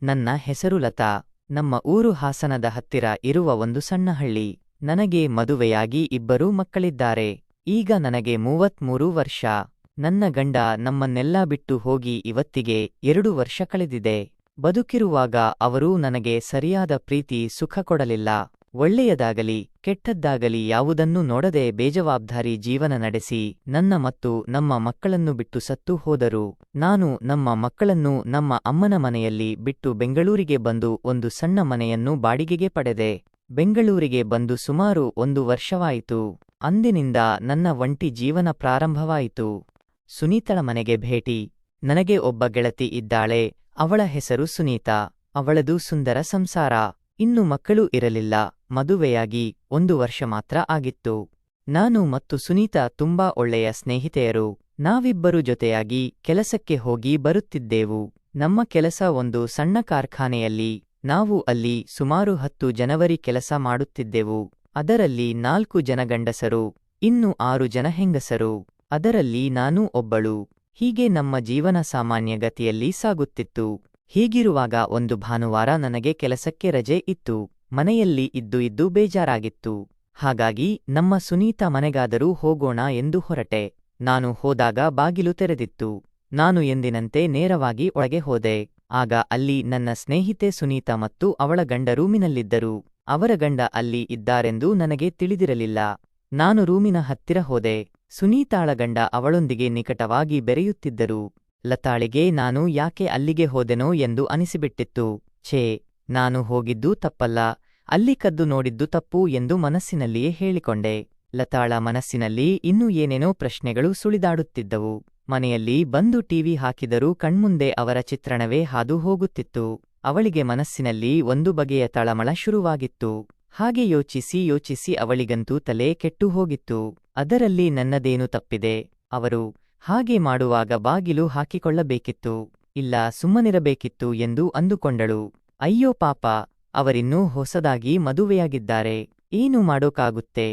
ನನ್ನ ಹೆಸರು ಲತಾ. ನಮ್ಮ ಊರು ಹಾಸನದ ಹತ್ತಿರ ಇರುವ ಒಂದು ಸಣ್ಣ ಹಳ್ಳಿ. ನನಗೆ ಮದುವೆಯಾಗಿ 2 ಮಕ್ಕಳಿದ್ದಾರೆ. ಈಗ ನನಗೆ 33 ವರ್ಷ. ನನ್ನ ಗಂಡ ನಮ್ಮನ್ನೆಲ್ಲ ಬಿಟ್ಟು ಹೋಗಿ ಇವತ್ತಿಗೆ 2 ವರ್ಷ ಕಳೆದಿದೆ. ಬದುಕಿರುವಾಗ ಅವರು ನನಗೆ ಸರಿಯಾದ ಪ್ರೀತಿ ಸುಖ ಕೊಡಲಿಲ್ಲ. ಒಳ್ಳೆಯದಾಗಲಿ ಕೆಟ್ಟದ್ದಾಗಲಿ ಯಾವುದನ್ನೂ ನೋಡದೆ ಬೇಜವಾಬ್ದಾರಿ ಜೀವನ ನಡೆಸಿ ನನ್ನ ಮತ್ತು ನಮ್ಮ ಮಕ್ಕಳನ್ನು ಬಿಟ್ಟು ಸತ್ತು ಹೋದರು. ನಾನು ನಮ್ಮ ಮಕ್ಕಳನ್ನು ನಮ್ಮ ಅಮ್ಮನ ಮನೆಯಲ್ಲಿ ಬಿಟ್ಟು ಬೆಂಗಳೂರಿಗೆ ಬಂದು ಒಂದು ಸಣ್ಣ ಮನೆಯನ್ನು ಬಾಡಿಗೆಗೆ ಪಡೆದೆ. ಬೆಂಗಳೂರಿಗೆ ಬಂದು ಸುಮಾರು 1 ವರ್ಷವಾಯಿತು. ಅಂದಿನಿಂದ ನನ್ನ ಒಂಟಿ ಜೀವನ ಪ್ರಾರಂಭವಾಯಿತು. ಸುನೀತಳ ಮನೆಗೆ ಭೇಟಿ. ನನಗೆ ಒಬ್ಬ ಗೆಳತಿ ಇದ್ದಾಳೆ. ಅವಳ ಹೆಸರು ಸುನೀತಾ. ಅವಳದು ಸುಂದರ ಸಂಸಾರ. ಇನ್ನು ಮಕ್ಕಳೂ ಇರಲಿಲ್ಲ. ಮದುವೆಯಾಗಿ 1 ವರ್ಷ ಮಾತ್ರ ಆಗಿತ್ತು. ನಾನು ಮತ್ತು ಸುನೀತಾ ತುಂಬಾ ಒಳ್ಳೆಯ ಸ್ನೇಹಿತೆಯರು. ನಾವಿಬ್ಬರು ಜೊತೆಯಾಗಿ ಕೆಲಸಕ್ಕೆ ಹೋಗಿ ಬರುತ್ತಿದ್ದೆವು. ನಮ್ಮ ಕೆಲಸ ಒಂದು ಸಣ್ಣ ಕಾರ್ಖಾನೆಯಲ್ಲಿ. ನಾವು ಅಲ್ಲಿ ಸುಮಾರು 10 ಜನವರಿ ಕೆಲಸ ಮಾಡುತ್ತಿದ್ದೆವು. ಅದರಲ್ಲಿ 4 ಜನ ಗಂಡಸರು, ಇನ್ನು 6 ಜನ ಹೆಂಗಸರು. ಅದರಲ್ಲಿ ನಾನೂ ಒಬ್ಬಳು. ಹೀಗೆ ನಮ್ಮ ಜೀವನ ಸಾಮಾನ್ಯ ಗತಿಯಲ್ಲಿ ಸಾಗುತ್ತಿತ್ತು. ಹೀಗಿರುವಾಗ ಒಂದು ಭಾನುವಾರ ನನಗೆ ಕೆಲಸಕ್ಕೆ ರಜೆ ಇತ್ತು. ಮನೆಯಲ್ಲಿ ಇದ್ದು ಬೇಜಾರಾಗಿತ್ತು. ಹಾಗಾಗಿ ನಮ್ಮ ಸುನೀತಾ ಮನೆಗಾದರೂ ಹೋಗೋಣ ಎಂದು ಹೊರಟೆ. ನಾನು ಹೋದಾಗ ಬಾಗಿಲು ತೆರೆದಿತ್ತು. ನಾನು ಎಂದಿನಂತೆ ನೇರವಾಗಿ ಒಳಗೆ ಹೋದೆ. ಆಗ ಅಲ್ಲಿ ನನ್ನ ಸ್ನೇಹಿತೆ ಸುನೀತಾ ಮತ್ತು ಅವಳ ಗಂಡ ರೂಮಿನಲ್ಲಿದ್ದರು. ಅವರ ಗಂಡ ಅಲ್ಲಿ ಇದ್ದಾರೆಂದು ನನಗೆ ತಿಳಿದಿರಲಿಲ್ಲ. ನಾನು ರೂಮಿನ ಹತ್ತಿರ ಹೋದೆ. ಸುನೀತಾಳ ಗಂಡ ಅವಳೊಂದಿಗೆ ನಿಕಟವಾಗಿ ಬೆರೆಯುತ್ತಿದ್ದರು. ಲತಾಳಿಗೆ ನಾನು ಯಾಕೆ ಅಲ್ಲಿಗೆ ಹೋದೆನೋ ಎಂದು ಅನಿಸಿಬಿಟ್ಟಿತ್ತು. ಛೇ, ನಾನು ಹೋಗಿದ್ದು ತಪ್ಪಲ್ಲ, ಅಲ್ಲಿ ಕದ್ದು ನೋಡಿದ್ದು ತಪ್ಪು ಎಂದು ಮನಸ್ಸಿನಲ್ಲಿಯೇ ಹೇಳಿಕೊಂಡೆ. ಲತಾಳ ಮನಸ್ಸಿನಲ್ಲಿ ಇನ್ನೂ ಏನೇನೋ ಪ್ರಶ್ನೆಗಳು ಸುಳಿದಾಡುತ್ತಿದ್ದವು. ಮನೆಯಲ್ಲಿ ಬಂದು ಟಿವಿ ಹಾಕಿದರೂ ಕಣ್ಮುಂದೆ ಅವರ ಚಿತ್ರಣವೇ ಹಾದು ಹೋಗುತ್ತಿತ್ತು. ಅವಳಿಗೆ ಮನಸ್ಸಿನಲ್ಲಿ ಒಂದು ಬಗೆಯ ತಳಮಳ ಶುರುವಾಗಿತ್ತು. ಹಾಗೆ ಯೋಚಿಸಿ ಅವಳಿಗಂತೂ ತಲೆ ಕೆಟ್ಟು ಹೋಗಿತ್ತು. ಅದರಲ್ಲಿ ನನ್ನದೇನು ತಪ್ಪಿದೆ? ಅವರು ಹಾಗೆ ಮಾಡುವಾಗ ಬಾಗಿಲು ಹಾಕಿಕೊಳ್ಳಬೇಕಿತ್ತು, ಇಲ್ಲ ಸುಮ್ಮನಿರಬೇಕಿತ್ತು ಎಂದು ಅಂದುಕೊಂಡಳು. ಅಯ್ಯೋ ಪಾಪ, ಅವರಿನ್ನೂ ಹೊಸದಾಗಿ ಮದುವೆಯಾಗಿದ್ದಾರೆ, ಏನು ಮಾಡೋಕ್ಕಾಗುತ್ತೆ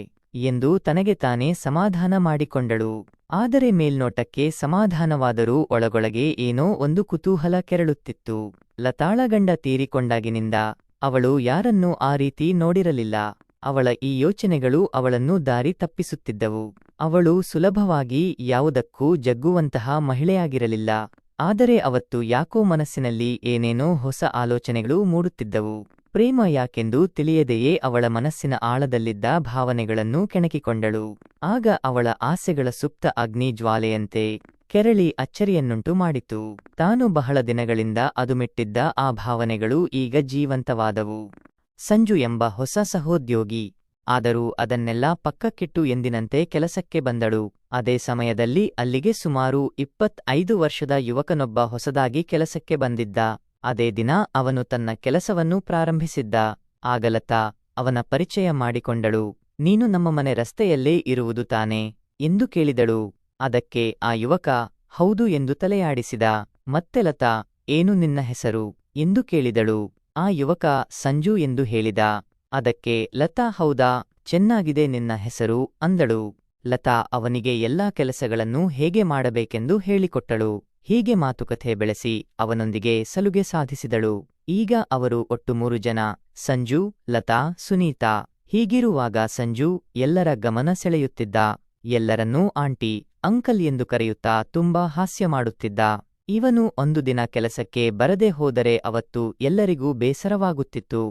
ಎಂದು ತನಗೆ ತಾನೇ ಸಮಾಧಾನ ಮಾಡಿಕೊಂಡಳು. ಆದರೆ ಮೇಲ್ನೋಟಕ್ಕೆ ಸಮಾಧಾನವಾದರೂ ಒಳಗೊಳಗೆ ಏನೋ ಒಂದು ಕುತೂಹಲ ಕೆರಳುತ್ತಿತ್ತು. ಲತಾಳ ಗಂಡ ತೀರಿಕೊಂಡಾಗಿನಿಂದ ಅವಳು ಯಾರನ್ನೂ ಆ ರೀತಿ ನೋಡಿರಲಿಲ್ಲ. ಅವಳ ಈ ಯೋಚನೆಗಳು ಅವಳನ್ನು ದಾರಿ ತಪ್ಪಿಸುತ್ತಿದ್ದವು. ಅವಳು ಸುಲಭವಾಗಿ ಯಾವುದಕ್ಕೂ ಜಗ್ಗುವಂತಹ ಮಹಿಳೆಯಾಗಿರಲಿಲ್ಲ. ಆದರೆ ಅವತ್ತು ಯಾಕೋ ಮನಸ್ಸಿನಲ್ಲಿ ಏನೇನೋ ಹೊಸ ಆಲೋಚನೆಗಳು ಮೂಡುತ್ತಿದ್ದವು. ಪ್ರೇಮ ಯಾಕೆಂದು ತಿಳಿಯದೆಯೇ ಅವಳ ಮನಸ್ಸಿನ ಆಳದಲ್ಲಿದ್ದ ಭಾವನೆಗಳನ್ನು ಕೆಣಕಿಕೊಂಡಳು. ಆಗ ಅವಳ ಆಸೆಗಳ ಸುಪ್ತ ಅಗ್ನಿ ಜ್ವಾಲೆಯಂತೆ ಕೆರಳಿ ಅಚ್ಚರಿಯನ್ನುಂಟು ಮಾಡಿತು. ತಾನು ಬಹಳ ದಿನಗಳಿಂದ ಅದುಮಿಟ್ಟಿದ್ದ ಆ ಭಾವನೆಗಳು ಈಗ ಜೀವಂತವಾದವು. ಸಂಜು ಎಂಬ ಹೊಸ ಸಹೋದ್ಯೋಗಿ. ಆದರೂ ಅದನ್ನೆಲ್ಲ ಪಕ್ಕಕ್ಕಿಟ್ಟು ಎಂದಿನಂತೆ ಕೆಲಸಕ್ಕೆ ಬಂದಳು. ಅದೇ ಸಮಯದಲ್ಲಿ ಅಲ್ಲಿಗೆ ಸುಮಾರು 25 ವರ್ಷದ ಯುವಕನೊಬ್ಬ ಹೊಸದಾಗಿ ಕೆಲಸಕ್ಕೆ ಬಂದಿದ್ದ. ಅದೇ ದಿನ ಅವನು ತನ್ನ ಕೆಲಸವನ್ನು ಪ್ರಾರಂಭಿಸಿದ್ದ. ಆಗ ಲತಾ ಅವನ ಪರಿಚಯ ಮಾಡಿಕೊಂಡಳು. ನೀನು ನಮ್ಮ ಮನೆ ರಸ್ತೆಯಲ್ಲೇ ಇರುವುದು ತಾನೇ ಎಂದು ಕೇಳಿದಳು. ಅದಕ್ಕೆ ಆ ಯುವಕ ಹೌದು ಎಂದು ತಲೆಯಾಡಿಸಿದ. ಮತ್ತೆ ಲತಾ, ಏನು ನಿನ್ನ ಹೆಸರು ಎಂದು ಕೇಳಿದಳು. ಆ ಯುವಕ ಸಂಜು ಎಂದು ಹೇಳಿದ. ಅದಕ್ಕೆ ಲತಾ, ಹೌದಾ, ಚೆನ್ನಾಗಿದೆ ನಿನ್ನ ಹೆಸರು ಅಂದಳು. ಲತಾ ಅವನಿಗೆ ಎಲ್ಲಾ ಕೆಲಸಗಳನ್ನೂ ಹೇಗೆ ಮಾಡಬೇಕೆಂದು ಹೇಳಿಕೊಟ್ಟಳು. ಹೀಗೆ ಮಾತುಕತೆ ಬೆಳೆಸಿ ಅವನೊಂದಿಗೆ ಸಲುಗೆ ಸಾಧಿಸಿದಳು. ಈಗ ಅವರು ಒಟ್ಟು 3 ಜನ: ಸಂಜು, ಲತಾ, ಸುನೀತಾ. ಹೀಗಿರುವಾಗ ಸಂಜು ಎಲ್ಲರ ಗಮನ ಸೆಳೆಯುತ್ತಿದ್ದ. ಎಲ್ಲರನ್ನೂ ಆಂಟಿ, ಅಂಕಲ್ ಎಂದು ಕರೆಯುತ್ತಾ ತುಂಬಾ ಹಾಸ್ಯ ಮಾಡುತ್ತಿದ್ದ. ಇವನು ಒಂದು ದಿನ ಕೆಲಸಕ್ಕೆ ಬರದೆ ಹೋದರೆ ಅವತ್ತು ಎಲ್ಲರಿಗೂ ಬೇಸರವಾಗುತ್ತಿತ್ತು.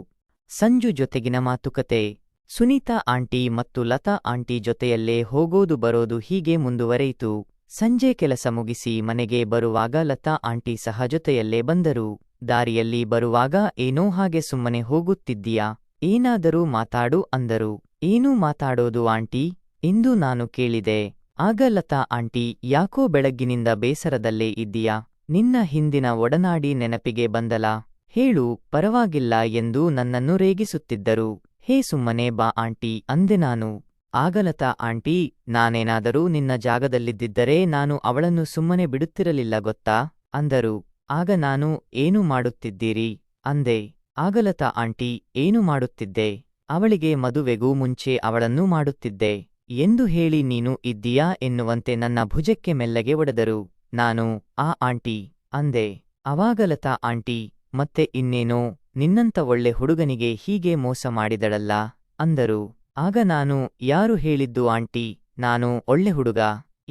ಸಂಜು ಜೊತೆಗಿನ ಮಾತುಕತೆ. ಸುನೀತಾ ಆಂಟಿ ಮತ್ತು ಲತಾ ಆಂಟಿ ಜೊತೆಯಲ್ಲೇ ಹೋಗೋದು ಬರೋದು ಹೀಗೆ ಮುಂದುವರೆಯಿತು. ಸಂಜೆ ಕೆಲಸ ಮುಗಿಸಿ ಮನೆಗೆ ಬರುವಾಗ ಲತಾ ಆಂಟಿ ಸಹ ಜೊತೆಯಲ್ಲೇ ಬಂದರು. ದಾರಿಯಲ್ಲಿ ಬರುವಾಗ ಏನೋ ಹಾಗೆ ಸುಮ್ಮನೆ ಹೋಗುತ್ತಿದ್ದೀಯಾ, ಏನಾದರೂ ಮಾತಾಡು ಅಂದರು. ಏನೂ ಮಾತಾಡೋದು ಆಂಟಿ ಎಂದು ನಾನು ಕೇಳಿದೆ. ಆಗ ಲತಾ ಆಂಟಿ, ಯಾಕೋ ಬೆಳಗ್ಗಿನಿಂದ ಬೇಸರದಲ್ಲೇ ಇದ್ದೀಯಾ, ನಿನ್ನ ಹಿಂದಿನ ಒಡನಾಡಿ ನೆನಪಿಗೆ ಬಂದಲಾ, ಹೇಳು, ಪರವಾಗಿಲ್ಲ ಎಂದು ನನ್ನನ್ನು ರೇಗಿಸುತ್ತಿದ್ದರು. ಹೇ ಸುಮ್ಮನೆ ಬಾ ಆಂಟಿ ಅಂದೆ ನಾನು. ಆಗ ಲತಾ ಆಂಟಿ, ನಾನೇನಾದರೂ ನಿನ್ನ ಜಾಗದಲ್ಲಿದ್ದಿದ್ದರೆ ನಾನು ಅವಳನ್ನು ಸುಮ್ಮನೆ ಬಿಡುತ್ತಿರಲಿಲ್ಲ ಗೊತ್ತಾ ಅಂದರು. ಆಗ ನಾನು, ಏನು ಮಾಡುತ್ತಿದ್ದೀರಿ ಅಂದೆ. ಆಗ ಲತಾ ಆಂಟಿ, ಏನು ಮಾಡುತ್ತಿದ್ದೆ, ಅವಳಿಗೆ ಮದುವೆಗೂ ಮುಂಚೆ ಅವಳನ್ನೂ ಮಾಡುತ್ತಿದ್ದೆ ಎಂದು ಹೇಳಿ ನೀನು ಇದ್ದೀಯಾ ಎನ್ನುವಂತೆ ನನ್ನ ಭುಜಕ್ಕೆ ಮೆಲ್ಲಗೆ ಒಡೆದರು. ನಾನು, ಆ ಆಂಟಿ ಅಂದೆ. ಅವಾಗ ಲತಾ ಆಂಟಿ, ಮತ್ತೆ ಇನ್ನೇನೋ ನಿನ್ನಂತ ಒಳ್ಳೆ ಹುಡುಗನಿಗೆ ಹೀಗೆ ಮೋಸ ಮಾಡಿದಳಲ್ಲ ಅಂದರು. ಆಗ ನಾನು, ಯಾರು ಹೇಳಿದ್ದು ಆಂಟಿ ನಾನು ಒಳ್ಳೆ ಹುಡುಗ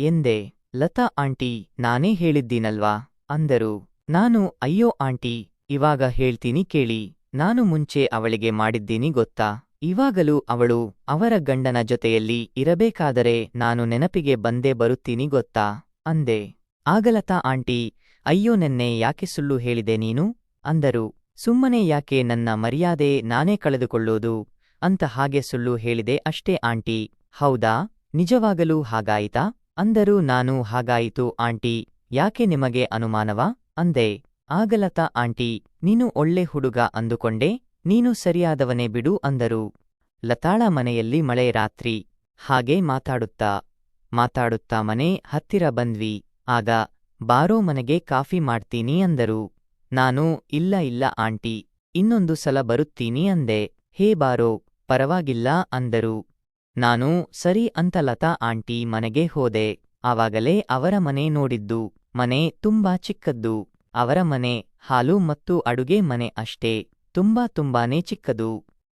ಎಂದೆ. ಲತಾ ಆಂಟಿ ನಾನೇ ಹೇಳಿದ್ದೀನಲ್ವಾ ಅಂದರು. ನಾನು, ಅಯ್ಯೋ ಆಂಟಿ ಇವಾಗ ಹೇಳ್ತೀನಿ ಕೇಳಿ, ನಾನು ಮುಂಚೆ ಅವಳಿಗೆ ಮಾಡಿದ್ದೀನಿ ಗೊತ್ತಾ? ಇವಾಗಲೂ ಅವಳು ಅವರ ಗಂಡನ ಜೊತೆಯಲ್ಲಿ ಇರಬೇಕಾದರೆ ನಾನು ನೆನಪಿಗೆ ಬಂದೇ ಬರುತ್ತೀನಿ ಗೊತ್ತಾ ಅಂದೆ. ಆಗ ಲತಾ ಆಂಟಿ, ಅಯ್ಯೋ ನೆನ್ನೆ ಯಾಕೆ ಸುಳ್ಳು ಹೇಳಿದೆ ನೀನು ಅಂದರು. ಸುಮ್ಮನೆ ಯಾಕೆ ನನ್ನ ಮರ್ಯಾದೆ ನಾನೇ ಕಳೆದುಕೊಳ್ಳೋದು ಅಂತ ಹಾಗೆ ಸುಳ್ಳು ಹೇಳಿದೆ ಅಷ್ಟೇ ಆಂಟಿ. ಹೌದಾ, ನಿಜವಾಗಲೂ ಹಾಗಾಯಿತಾ ಅಂದರು. ನಾನು, ಹಾಗಾಯಿತು ಆಂಟಿ, ಯಾಕೆ ನಿಮಗೆ ಅನುಮಾನವಾ ಅಂದೆ. ಆಗ ಲತಾ ಆಂಟಿ, ನೀನು ಒಳ್ಳೆ ಹುಡುಗ ಅಂದುಕೊಂಡೆ, ನೀನು ಸರಿಯಾದವನೇ ಬಿಡು ಅಂದರು. ಲತಾಳ ಮನೆಯಲ್ಲಿ ಮಳೆ ರಾತ್ರಿ. ಹಾಗೆ ಮಾತಾಡುತ್ತಾ ಮನೆ ಹತ್ತಿರ ಬಂದ್ವಿ. ಆಗ, ಬಾರೋ ಮನೆಗೆ ಕಾಫಿ ಮಾಡ್ತೀನಿ ಅಂದರು. ನಾನು, ಇಲ್ಲ ಇಲ್ಲ ಆಂಟಿ, ಇನ್ನೊಂದು ಸಲ ಬರುತ್ತೀನಿ ಅಂದೆ. ಹೇ ಬಾರೋ, ಪರವಾಗಿಲ್ಲ ಅಂದರು. ನಾನು, ಸರಿ ಅಂತ ಲತಾ ಆಂಟಿ ಮನೆಗೆ ಹೋದೆ. ಆವಾಗಲೇ ಅವರ ಮನೆ ನೋಡಿದ್ದು. ಮನೆ ತುಂಬಾ ಚಿಕ್ಕದ್ದು. ಅವರ ಮನೆ ಹಾಲು ಮತ್ತು ಅಡುಗೆ ಮನೆ ಅಷ್ಟೇ, ತುಂಬಾನೇ ಚಿಕ್ಕದು.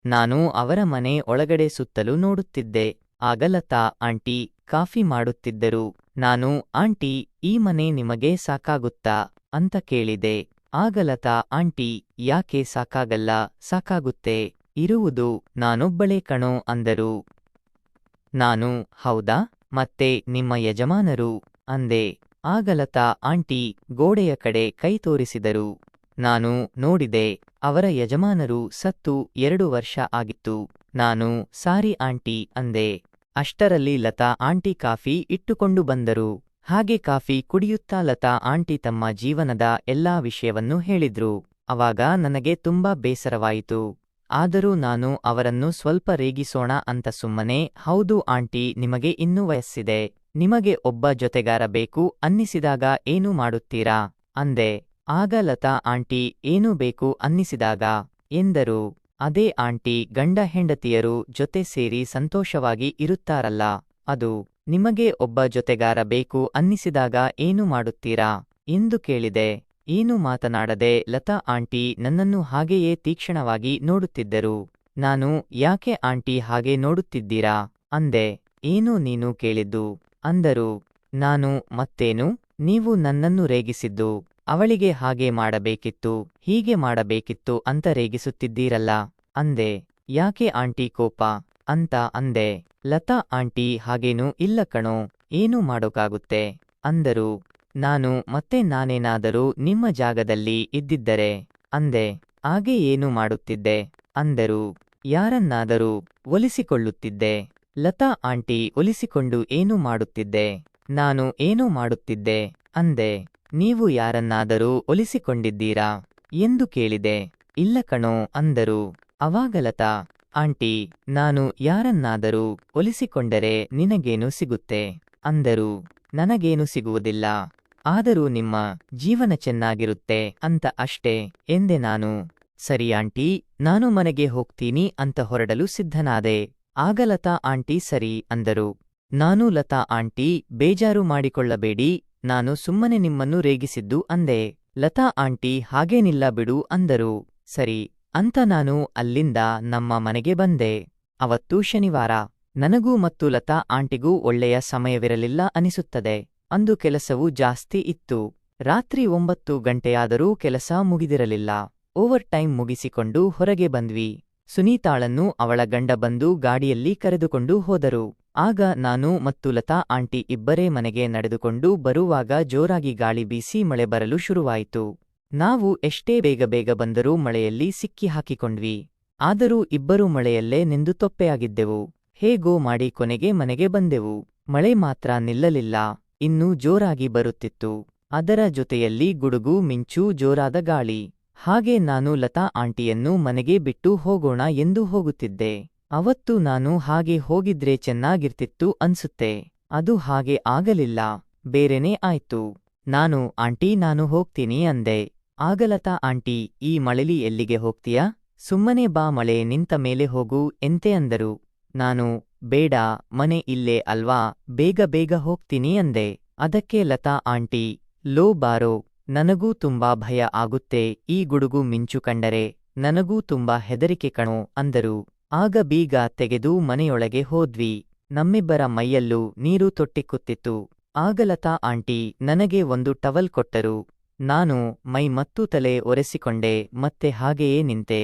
ನಾನು ಅವರ ಮನೆ ಒಳಗಡೆ ಸುತ್ತಲೂ ನೋಡುತ್ತಿದ್ದೆ. ಆಗ ಲತಾ ಆಂಟಿ ಕಾಫಿ ಮಾಡುತ್ತಿದ್ದರು. ನಾನು, ಆಂಟಿ ಈ ಮನೆ ನಿಮಗೆ ಸಾಕಾಗುತ್ತಾ ಅಂತ ಕೇಳಿದೆ. ಆಗ ಲತಾ ಆಂಟಿ, ಯಾಕೆ ಸಾಕಾಗಲ್ಲ, ಸಾಕಾಗುತ್ತೆ, ಇರುವುದು ನಾನೊಬ್ಬಳೇ ಕಣೋ ಅಂದರು. ನಾನು, ಹೌದಾ, ಮತ್ತೆ ನಿಮ್ಮ ಯಜಮಾನರು ಅಂದೆ. ಆಗ ಲತಾ ಆಂಟಿ ಗೋಡೆಯ ಕಡೆ ಕೈ ತೋರಿಸಿದರು. ನಾನು ನೋಡಿದೆ, ಅವರ ಯಜಮಾನರು ಸತ್ತು 2 ವರ್ಷ ಆಗಿತ್ತು. ನಾನು, ಸಾರಿ ಆಂಟಿ ಅಂದೆ. ಅಷ್ಟರಲ್ಲಿ ಲತಾ ಆಂಟಿ ಕಾಫಿ ಇಟ್ಟುಕೊಂಡು ಬಂದರು. ಹಾಗೆ ಕಾಫಿ ಕುಡಿಯುತ್ತಾ ಲತಾ ಆಂಟಿ ತಮ್ಮ ಜೀವನದ ಎಲ್ಲಾ ವಿಷಯವನ್ನು ಹೇಳಿದ್ರು. ಅವಾಗ ನನಗೆ ತುಂಬಾ ಬೇಸರವಾಯಿತು. ಆದರೂ ನಾನು ಅವರನ್ನು ಸ್ವಲ್ಪ ರೇಗಿಸೋಣ ಅಂತ ಸುಮ್ಮನೆ, ಹೌದು ಆಂಟಿ, ನಿಮಗೆ ಇನ್ನೂ ವಯಸ್ಸಿದೆ, ನಿಮಗೆ ಒಬ್ಬ ಜೊತೆಗಾರ ಬೇಕು ಅನ್ನಿಸಿದಾಗ ಏನು ಮಾಡುತ್ತೀರಾ ಅಂದೆ. ಆಗ ಲತಾ ಆಂಟಿ, ಏನು ಬೇಕು ಅನ್ನಿಸಿದಾಗ ಎಂದರು. ಅದೇ ಆಂಟಿ, ಗಂಡ ಹೆಂಡತಿಯರು ಜೊತೆ ಸೇರಿ ಸಂತೋಷವಾಗಿ ಇರುತ್ತಾರಲ್ಲ ಅದು. ನಿಮಗೆ ಒಬ್ಬ ಜೊತೆಗಾರ ಬೇಕು ಅನ್ನಿಸಿದಾಗ ಏನು ಮಾಡುತ್ತೀರಾ ಎಂದು ಕೇಳಿದೆ. ಏನೂ ಮಾತನಾಡದೆ ಲತಾ ಆಂಟಿ ನನ್ನನ್ನು ಹಾಗೆಯೇ ತೀಕ್ಷ್ಣವಾಗಿ ನೋಡುತ್ತಿದ್ದರು. ನಾನು, ಯಾಕೆ ಆಂಟಿ ಹಾಗೆ ನೋಡುತ್ತಿದ್ದೀರಾ ಅಂದೆ. ಏನು ನೀನು ಕೇಳಿದ್ದು ಅಂದರು. ನಾನು, ಮತ್ತೇನು, ನೀವು ನನ್ನನ್ನು ರೇಗಿಸಿದ್ದು, ಅವಳಿಗೆ ಹಾಗೆ ಮಾಡಬೇಕಿತ್ತು ಹೀಗೆ ಮಾಡಬೇಕಿತ್ತು ಅಂತ ರೇಗಿಸುತ್ತಿದ್ದೀರಲ್ಲ ಅಂದೆ. ಯಾಕೆ ಆಂಟಿ ಕೋಪ ಅಂತ ಅಂದೆ. ಲತಾ ಆಂಟಿ, ಹಾಗೇನೂ ಇಲ್ಲ ಕಣೋ, ಏನೂ ಮಾಡೋಕ್ಕಾಗುತ್ತೆ ಅಂದರು. ನಾನು, ಮತ್ತೆ ನಾನೇನಾದರೂ ನಿಮ್ಮ ಜಾಗದಲ್ಲಿ ಇದ್ದಿದ್ದರೆ ಅಂದೆ. ಹಾಗೆ ಏನು ಮಾಡುತ್ತಿದ್ದೆ ಅಂದರು. ಯಾರನ್ನಾದರೂ ಒಲಿಸಿಕೊಳ್ಳುತ್ತಿದ್ದೆ. ಲತಾ ಆಂಟಿ, ಒಲಿಸಿಕೊಂಡು ಏನು ಮಾಡುತ್ತಿದ್ದೆ? ನಾನು, ಏನೂ ಮಾಡುತ್ತಿದ್ದೆ ಅಂದೆ. ನೀವು ಯಾರನ್ನಾದರೂ ಒಲಿಸಿಕೊಂಡಿದ್ದೀರಾ ಎಂದು ಕೇಳಿದೆ. ಇಲ್ಲ ಕಣೋ ಅಂದರು. ಅವಾಗ ಲತಾ ಆಂಟಿ, ನಾನು ಯಾರನ್ನಾದರೂ ಒಲಿಸಿಕೊಂಡರೆ ನಿನಗೇನು ಸಿಗುತ್ತೆ ಅಂದರು. ನನಗೇನು ಸಿಗುವುದಿಲ್ಲ, ಆದರೂ ನಿಮ್ಮ ಜೀವನ ಚೆನ್ನಾಗಿರುತ್ತೆ ಅಂತ ಅಷ್ಟೇ ಎಂದೆ ನಾನು. ಸರಿ ಆಂಟಿ, ನಾನು ಮನೆಗೆ ಹೋಗ್ತೀನಿ ಅಂತ ಹೊರಡಲು ಸಿದ್ಧನಾದೆ. ಆಗ ಲತಾ ಆಂಟಿ ಸರಿ ಅಂದರು. ನಾನು, ಲತಾ ಆಂಟಿ, ಬೇಜಾರು ಮಾಡಿಕೊಳ್ಳಬೇಡಿ, ನಾನು ಸುಮ್ಮನೆ ನಿಮ್ಮನ್ನು ರೇಗಿಸಿದ್ದು ಅಂದೆ. ಲತಾ ಆಂಟಿ, ಹಾಗೇನಿಲ್ಲ ಬಿಡು ಅಂದರು. ಸರಿ ಅಂತ ನಾನು ಅಲ್ಲಿಂದ ನಮ್ಮ ಮನೆಗೆ ಬಂದೆ. ಅವತ್ತು ಶನಿವಾರ. ನನಗೂ ಮತ್ತು ಲತಾ ಆಂಟಿಗೂ ಒಳ್ಳೆಯ ಸಮಯವಿರಲಿಲ್ಲ ಅನಿಸುತ್ತದೆ. ಅಂದು ಕೆಲಸವೂ ಜಾಸ್ತಿ ಇತ್ತು. ರಾತ್ರಿ 9 ಗಂಟೆಯಾದರೂ ಕೆಲಸ ಮುಗಿದಿರಲಿಲ್ಲ. ಓವರ್ ಟೈಮ್ ಮುಗಿಸಿಕೊಂಡು ಹೊರಗೆ ಬಂದ್ವಿ. ಸುನೀತಾಳನ್ನು ಅವಳ ಗಂಡ ಬಂದು ಗಾಡಿಯಲ್ಲಿ ಕರೆದುಕೊಂಡು ಹೋದರು. ಆಗ ನಾನು ಮತ್ತು ಲತಾ ಆಂಟಿ ಇಬ್ಬರೇ ಮನೆಗೆ ನಡೆದುಕೊಂಡು ಬರುವಾಗ ಜೋರಾಗಿ ಗಾಳಿ ಬೀಸಿ ಮಳೆ ಬರಲು ಶುರುವಾಯಿತು. ನಾವು ಎಷ್ಟೇ ಬೇಗ ಬಂದರೂ ಮಳೆಯಲ್ಲಿ ಸಿಕ್ಕಿ ಹಾಕಿಕೊಂಡ್ವಿ. ಆದರೂ ಇಬ್ಬರೂ ಮಳೆಯಲ್ಲೇ ನೆಂದು ತೊಪ್ಪೆಯಾಗಿದ್ದೆವು. ಹೇಗೋ ಮಾಡಿ ಕೊನೆಗೆ ಮನೆಗೆ ಬಂದೆವು. ಮಳೆ ಮಾತ್ರ ನಿಲ್ಲಲಿಲ್ಲ, ಇನ್ನೂ ಜೋರಾಗಿ ಬರುತ್ತಿತ್ತು. ಅದರ ಜೊತೆಯಲ್ಲಿ ಗುಡುಗು ಮಿಂಚು, ಜೋರಾದ ಗಾಳಿ. ಹಾಗೆ ನಾನು ಲತಾ ಆಂಟಿಯನ್ನು ಮನೆಗೆ ಬಿಟ್ಟು ಹೋಗೋಣ ಎಂದು ಹೋಗುತ್ತಿದ್ದೆ. ಅವತ್ತು ನಾನು ಹಾಗೆ ಹೋಗಿದ್ರೆ ಚೆನ್ನಾಗಿರ್ತಿತ್ತು ಅನ್ಸುತ್ತೆ. ಅದು ಹಾಗೆ ಆಗಲಿಲ್ಲ, ಬೇರೆನೇ ಆಯ್ತು. ನಾನು, ಆಂಟಿ ನಾನು ಹೋಗ್ತೀನಿ ಅಂದೆ. ಆಗ ಲತಾ ಆಂಟಿ, ಈ ಮಳೆಲಿ ಎಲ್ಲಿಗೆ ಹೋಗ್ತೀಯಾ, ಸುಮ್ಮನೆ ಬಾ, ಮಳೆ ನಿಂತ ಮೇಲೆ ಹೋಗು ಎಂತೆ ಅಂದರು. ನಾನು, ಬೇಡ, ಮನೆ ಇಲ್ಲೇ ಅಲ್ವಾ, ಬೇಗ ಹೋಗ್ತೀನಿ ಅಂದೆ. ಅದಕ್ಕೆ ಲತಾ ಆಂಟಿ, ಲೋ ಬಾರೋ, ನನಗೂ ತುಂಬಾ ಭಯ ಆಗುತ್ತೆ, ಈ ಗುಡುಗು ಮಿಂಚು ಕಂಡರೆ ನನಗೂ ತುಂಬಾ ಹೆದರಿಕೆ ಕಣೋ ಅಂದರು. ಆಗ ಬೀಗ ತೆಗೆದು ಮನೆಯೊಳಗೆ ಹೋದ್ವಿ. ನಮ್ಮಿಬ್ಬರ ಮೈಯಲ್ಲೂ ನೀರು ತೊಟ್ಟಿಕ್ಕುತ್ತಿತ್ತು. ಆಗ ಲತಾ ಆಂಟಿ ನನಗೆ ಒಂದು ಟವಲ್ ಕೊಟ್ಟರು. ನಾನು ಮೈ ಮತ್ತು ತಲೆ ಒರೆಸಿಕೊಂಡೆ ಮತ್ತೆ ಹಾಗೆಯೇ ನಿಂತೆ.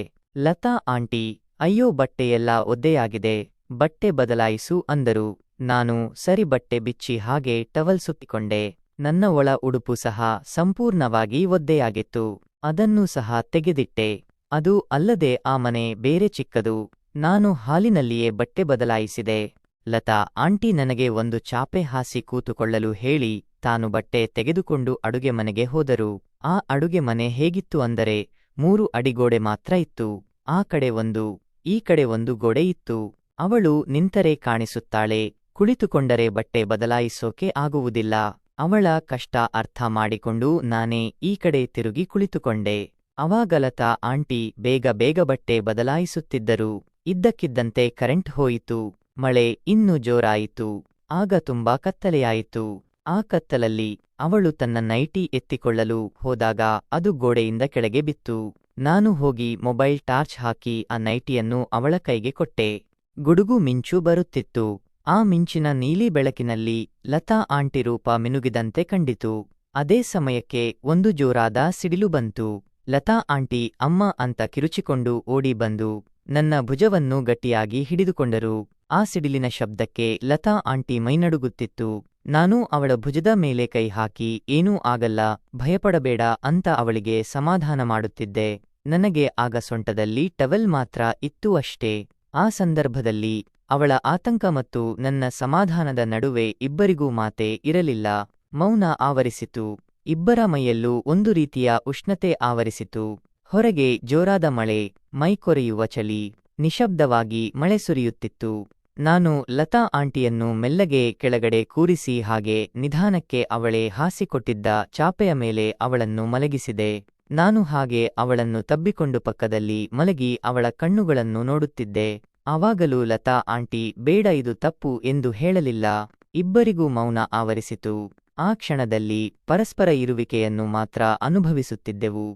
ಲತಾ ಆಂಟಿ, ಅಯ್ಯೋ ಬಟ್ಟೆಯೆಲ್ಲ ಒದ್ದೆಯಾಗಿದೆ, ಬಟ್ಟೆ ಬದಲಾಯಿಸು ಅಂದರು. ನಾನು ಸರಿ ಬಟ್ಟೆ ಬಿಚ್ಚಿ ಹಾಗೆ ಟವಲ್ ಸುತ್ತಿಕೊಂಡೆ. ನನ್ನ ಒಳ ಉಡುಪು ಸಹ ಸಂಪೂರ್ಣವಾಗಿ ಒದ್ದೆಯಾಗಿತ್ತು. ಅದನ್ನೂ ಸಹ ತೆಗೆದಿಟ್ಟೆ. ಅದು ಅಲ್ಲದೆ ಆ ಮನೆ ಬೇರೆ ಚಿಕ್ಕದು. ನಾನು ಹಾಲಿನಲ್ಲಿಯೇ ಬಟ್ಟೆ ಬದಲಾಯಿಸಿದೆ. ಲತಾ ಆಂಟಿ ನನಗೆ ಒಂದು ಚಾಪೆ ಹಾಸಿ ಕೂತುಕೊಳ್ಳಲು ಹೇಳಿ ತಾನು ಬಟ್ಟೆ ತೆಗೆದುಕೊಂಡು ಅಡುಗೆ ಮನೆಗೆ ಹೋದರು. ಆ ಅಡುಗೆ ಮನೆ ಹೇಗಿತ್ತು ಅಂದರೆ 3 ಅಡಿ ಗೋಡೆ ಮಾತ್ರ ಇತ್ತು. ಆ ಕಡೆ ಒಂದು, ಈ ಕಡೆ ಒಂದು ಗೋಡೆ ಇತ್ತು. ಅವಳು ನಿಂತರೆ ಕಾಣಿಸುತ್ತಾಳೆ, ಕುಳಿತುಕೊಂಡರೆ ಬಟ್ಟೆ ಬದಲಾಯಿಸೋಕೆ ಆಗುವುದಿಲ್ಲ. ಅವಳ ಕಷ್ಟ ಅರ್ಥ ಮಾಡಿಕೊಂಡು ನಾನೇ ಈ ಕಡೆ ತಿರುಗಿ ಕುಳಿತುಕೊಂಡೆ. ಅವಾಗ ಲತಾ ಆಂಟಿ ಬೇಗ ಬೇಗ ಬಟ್ಟೆ ಬದಲಾಯಿಸುತ್ತಿದ್ದರು. ಇದ್ದಕ್ಕಿದ್ದಂತೆ ಕರೆಂಟ್ ಹೋಯಿತು. ಮಳೆ ಇನ್ನೂ ಜೋರಾಯಿತು. ಆಗ ತುಂಬಾ ಕತ್ತಲೆಯಾಯಿತು. ಆ ಕತ್ತಲಲ್ಲಿ ಅವಳು ತನ್ನ ನೈಟಿ ಎತ್ತಿಕೊಳ್ಳಲು ಹೋದಾಗ ಅದು ಗೋಡೆಯಿಂದ ಕೆಳಗೆ ಬಿತ್ತು. ನಾನು ಹೋಗಿ ಮೊಬೈಲ್ ಟಾರ್ಚ್ ಹಾಕಿ ಆ ನೈಟಿಯನ್ನು ಅವಳ ಕೈಗೆ ಕೊಟ್ಟೆ. ಗುಡುಗು ಮಿಂಚು ಬರುತ್ತಿತ್ತು. ಆ ಮಿಂಚಿನ ನೀಲಿ ಬೆಳಕಿನಲ್ಲಿ ಲತಾ ಆಂಟಿ ರೂಪ ಮಿನುಗಿದಂತೆ ಕಂಡಿತು. ಅದೇ ಸಮಯಕ್ಕೆ ಒಂದು ಜೋರಾದ ಸಿಡಿಲು ಬಂತು. ಲತಾ ಆಂಟಿ ಅಮ್ಮ ಅಂತ ಕಿರುಚಿಕೊಂಡು ಓಡಿ ಬಂದು ನನ್ನ ಭುಜವನ್ನು ಗಟ್ಟಿಯಾಗಿ ಹಿಡಿದುಕೊಂಡರು. ಆ ಸಿಡಿಲಿನ ಶಬ್ದಕ್ಕೆ ಲತಾ ಆಂಟಿ ಮೈನಡುಗುತ್ತಿತ್ತು. ನಾನು ಅವಳ ಭುಜದ ಮೇಲೆ ಕೈ ಹಾಕಿ ಏನೂ ಆಗಲ್ಲ, ಭಯಪಡಬೇಡ ಅಂತ ಅವಳಿಗೆ ಸಮಾಧಾನ ಮಾಡುತ್ತಿದ್ದೆ. ನನಗೆ ಆಗ ಸೊಂಟದಲ್ಲಿ ಟವೆಲ್ ಮಾತ್ರ ಇತ್ತು ಅಷ್ಟೇ. ಆ ಸಂದರ್ಭದಲ್ಲಿ ಅವಳ ಆತಂಕ ಮತ್ತು ನನ್ನ ಸಮಾಧಾನದ ನಡುವೆ ಇಬ್ಬರಿಗೂ ಮಾತೇ ಇರಲಿಲ್ಲ. ಮೌನ ಆವರಿಸಿತು. ಇಬ್ಬರ ಮೈಯಲ್ಲೂ ಒಂದು ರೀತಿಯ ಉಷ್ಣತೆ ಆವರಿಸಿತು. ಹೊರಗೆ ಜೋರಾದ ಮಳೆ, ಮೈ ಕೊರೆಯುವ ಚಳಿ. ನಿಶಬ್ದವಾಗಿ ಮಳೆ ಸುರಿಯುತ್ತಿತ್ತು. ನಾನು ಲತಾ ಆಂಟಿಯನ್ನು ಮೆಲ್ಲಗೆ ಕೆಳಗಡೆ ಕೂರಿಸಿ ಹಾಗೆ ನಿಧಾನಕ್ಕೆ ಅವಳೇ ಹಾಸಿಕೊಟ್ಟಿದ್ದ ಚಾಪೆಯ ಮೇಲೆ ಅವಳನ್ನು ಮಲಗಿಸಿದೆ. ನಾನು ಹಾಗೆ ಅವಳನ್ನು ತಬ್ಬಿಕೊಂಡು ಪಕ್ಕದಲ್ಲಿ ಮಲಗಿ ಅವಳ ಕಣ್ಣುಗಳನ್ನು ನೋಡುತ್ತಿದ್ದೆ. ಆವಾಗಲೂ ಲತಾ ಆಂಟಿ ಬೇಡ ಇದು ತಪ್ಪು ಎಂದು ಹೇಳಲಿಲ್ಲ. ಇಬ್ಬರಿಗೂ ಮೌನ ಆವರಿಸಿತು. ಆ ಕ್ಷಣದಲ್ಲಿ ಪರಸ್ಪರ ಇರುವಿಕೆಯನ್ನು ಮಾತ್ರ ಅನುಭವಿಸುತ್ತಿದ್ದೆವು.